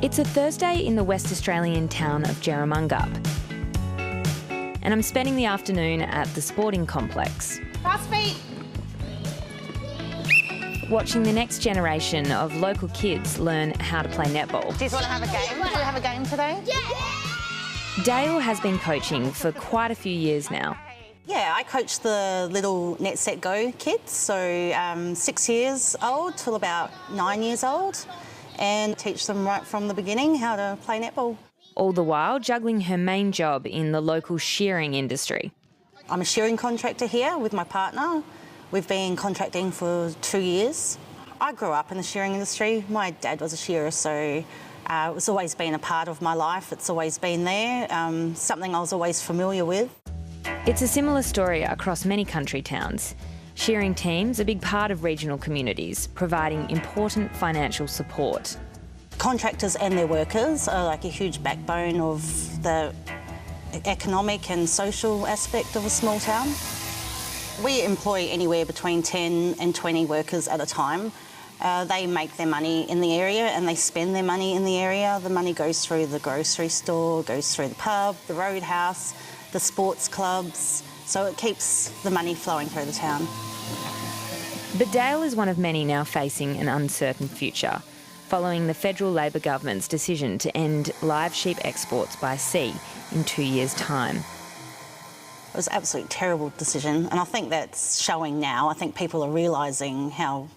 It's a Thursday in the West Australian town of Jerramungup, and I'm spending the afternoon at the sporting complex. Fast feet. Watching the next generation of local kids learn how to play netball. Do you want to have a game? Do we have a game today? Yeah! Dale has been coaching for quite a few years now. Yeah, I coach the little Net Set Go kids, so 6 years old till about 9 years old, and teach them right from the beginning how to play netball. All the while juggling her main job in the local shearing industry. I'm a shearing contractor here with my partner. We've been contracting for 2 years. I grew up in the shearing industry. My dad was a shearer, so it's always been a part of my life. It's always been there, something I was always familiar with. It's a similar story across many country towns. Shearing teams are a big part of regional communities, providing important financial support. Contractors and their workers are like a huge backbone of the economic and social aspect of a small town. We employ anywhere between 10 and 20 workers at a time. They make their money in the area and they spend their money in the area. The money goes through the grocery store, goes through the pub, the roadhouse, the sports clubs, so it keeps the money flowing through the town. But Dale is one of many now facing an uncertain future, following the federal Labor government's decision to end live sheep exports by sea in 2 years' time. It was an absolutely terrible decision, and I think that's showing now. I think people are realising how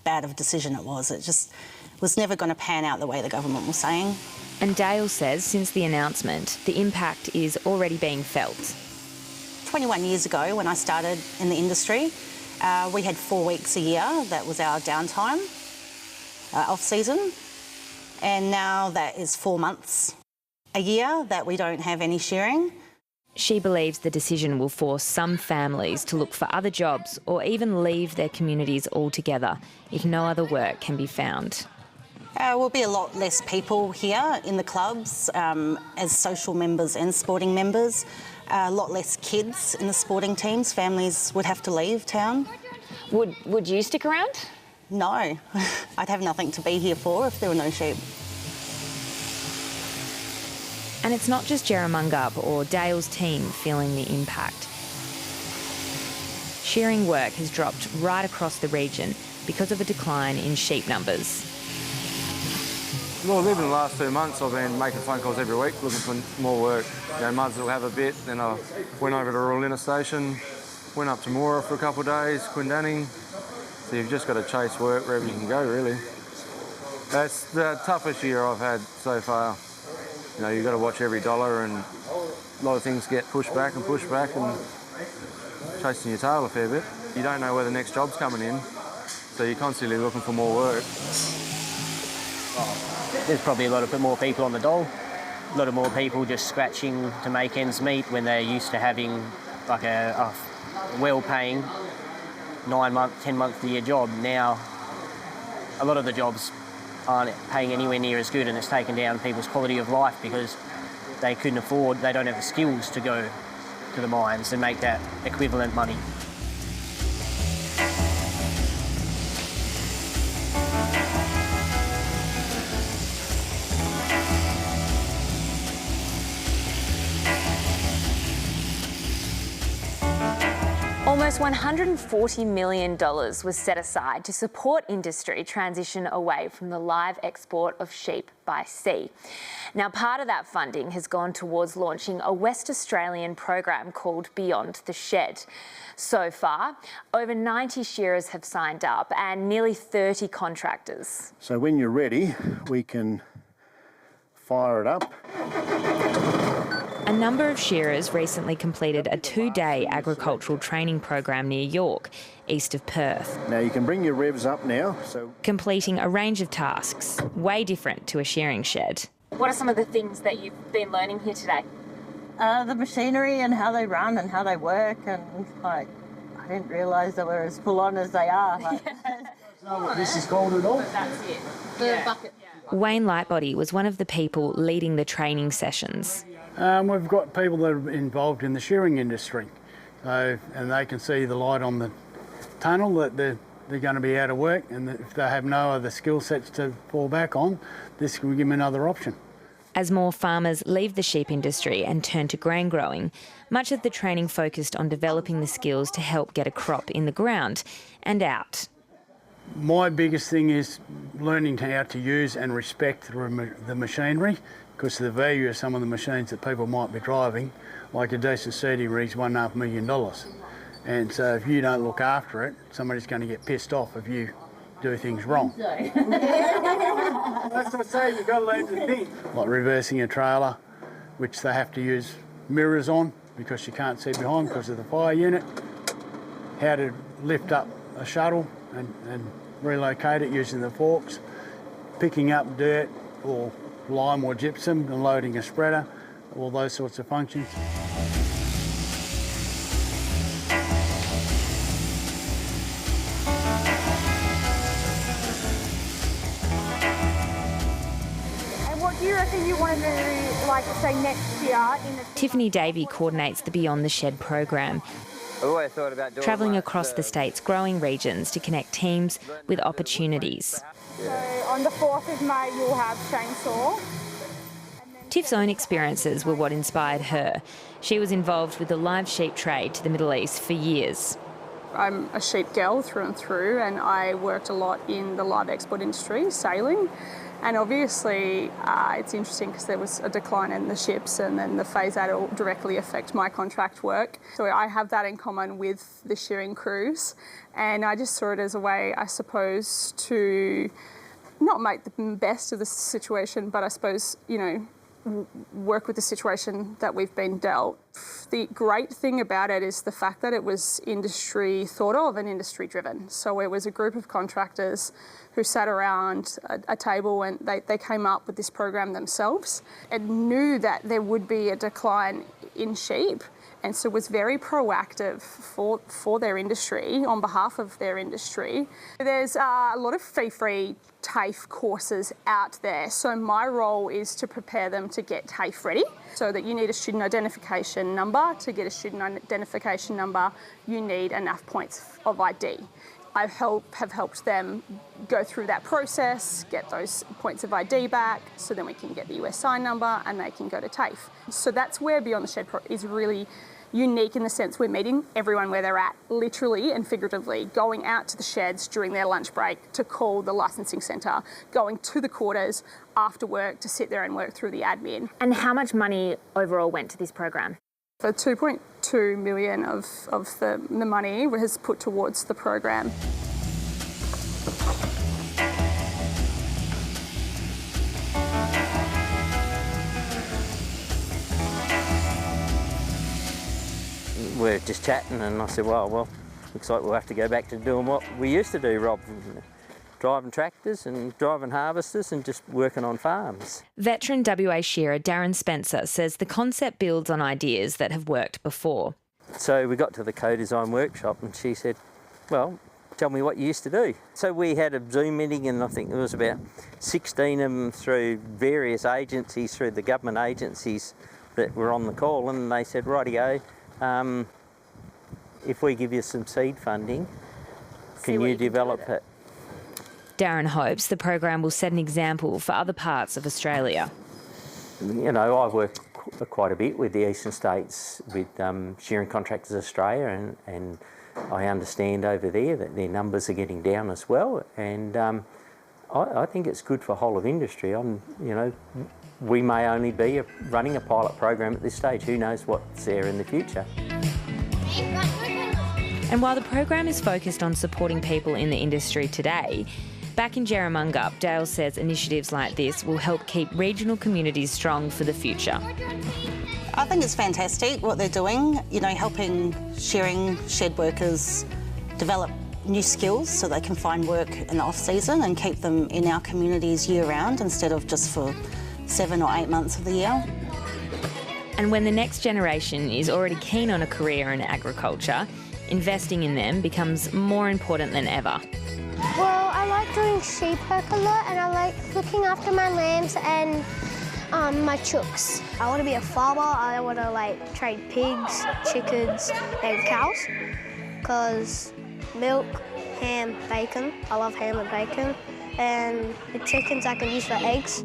bad of a decision it was. It just was never going to pan out the way the government was saying. And Dale says since the announcement, the impact is already being felt. 21 years ago, when I started in the industry, we had 4 weeks a year. That was our downtime, off-season. And now that is 4 months a year that we don't have any shearing. She believes the decision will force some families to look for other jobs or even leave their communities altogether if no other work can be found. Will be a lot less people here in the clubs as social members and sporting members. A lot less kids in the sporting teams. Families would have to leave town. Would you stick around? No, I'd have nothing to be here for if there were no sheep. And it's not just Jerramungup or Dale's team feeling the impact. Shearing work has dropped right across the region because of a decline in sheep numbers. Well, even the last 2 months, I've been making phone calls every week looking for more work. You know, Muds will have a bit, then I went over to Rulina Station, went up to Moora for a couple of days, Quindanning. So you've just got to chase work wherever you can go, really. That's the toughest year I've had so far. You know, you've got to watch every dollar and a lot of things get pushed back and chasing your tail a fair bit. You don't know where the next job's coming in, so you're constantly looking for more work. There's probably a lot of more people on the dole, a lot of more people just scratching to make ends meet when they're used to having like a well-paying 9-month, 10-month a year job. Now, a lot of the jobs aren't paying anywhere near as good, and it's taken down people's quality of life because they couldn't afford, they don't have the skills to go to the mines and make that equivalent money. Almost $140 million was set aside to support industry transition away from the live export of sheep by sea. Now, part of that funding has gone towards launching a West Australian program called Beyond the Shed. So far, over 90 shearers have signed up and nearly 30 contractors. So when you're ready, we can fire it up. A number of shearers recently completed a 2-day agricultural training program near York, east of Perth. Now you can bring your revs up now. Completing a range of tasks, way different to a shearing shed. What are some of the things that you've been learning here today? The machinery and how they run and how they work, and I didn't realise they were as full on as they are. Know what this is called at all? That's it. The bucket. Wayne Lightbody was one of the people leading the training sessions. We've got people that are involved in the shearing industry, and they can see the light on the tunnel that the they're going to be out of work, and if they have no other skill sets to fall back on, this will give them another option. As more farmers leave the sheep industry and turn to grain growing, much of the training focused on developing the skills to help get a crop in the ground and out. My biggest thing is learning how to use and respect the machinery, because the value of some of the machines that people might be driving, like a decent seeding rig's $1.5 million. And so if you don't look after it, somebody's going to get pissed off if you do things wrong. That's what I say, you've got to learn to think. Like reversing a trailer, which they have to use mirrors on because you can't see behind because of the fire unit. How to lift up a shuttle and relocate it using the forks. Picking up dirt or lime or gypsum and loading a spreader, all those sorts of functions. What do you reckon you want to do, like, say, next year? Tiffany Davey coordinates the Beyond the Shed program, I've always thought about doing travelling across the state's growing regions to connect teams with opportunities. So on the 4th of May, you'll have chainsaw. Tiff's own experiences were what inspired her. She was involved with the live sheep trade to the Middle East for years. I'm a sheep girl through and through, and I worked a lot in the live export industry, sailing. And obviously it's interesting because there was a decline in the ships, and then the phase out will directly affect my contract work. So I have that in common with the shearing crews, and I just saw it as a way, I suppose, to not make the best of the situation, but I suppose, you know, work with the situation that we've been dealt. The great thing about it is the fact that it was industry thought of and industry driven. So it was a group of contractors who sat around a table and they came up with this program themselves and knew that there would be a decline in sheep, and so was very proactive for their industry, on behalf of their industry. There's a lot of fee-free TAFE courses out there, so my role is to prepare them to get TAFE ready, so that you need a student identification number. To get a student identification number, you need enough points of ID. have helped them go through that process, get those points of ID back, so then we can get the US sign number and they can go to TAFE. So that's where Beyond the Shed is really unique, in the sense we're meeting everyone where they're at, literally and figuratively, going out to the sheds during their lunch break to call the licensing centre, going to the quarters after work to sit there and work through the admin. And how much money overall went to this program? For $2.2 million of the money was put towards the program. We're just chatting, and I said, well, looks like we'll have to go back to doing what we used to do, Rob. Driving tractors and driving harvesters and just working on farms. Veteran WA shearer Darren Spencer says the concept builds on ideas that have worked before. So we got to the co-design workshop and she said, well, tell me what you used to do. So we had a Zoom meeting, and I think there was about 16 of them through various agencies, through the government agencies that were on the call, and they said, rightio, if we give you some seed funding, can you develop it? Darren hopes the program will set an example for other parts of Australia. You know, I've worked quite a bit with the eastern states with Shearing Contractors Australia, and I understand over there that their numbers are getting down as well, and I think it's good for whole of industry. You know, we may only be running a pilot program at this stage. Who knows what's there in the future? And while the program is focused on supporting people in the industry today, back in Jerramungup, Dale says initiatives like this will help keep regional communities strong for the future. I think it's fantastic what they're doing, you know, helping shearing shed workers develop new skills so they can find work in the off-season and keep them in our communities year-round instead of just for 7 or 8 months of the year. And when the next generation is already keen on a career in agriculture, investing in them becomes more important than ever. Well, I like doing sheep work a lot, and I like looking after my lambs and my chooks. I want to be a farmer. I want to trade pigs, chickens and cows, because milk, ham, bacon. I love ham and bacon. And the chickens I can use for eggs.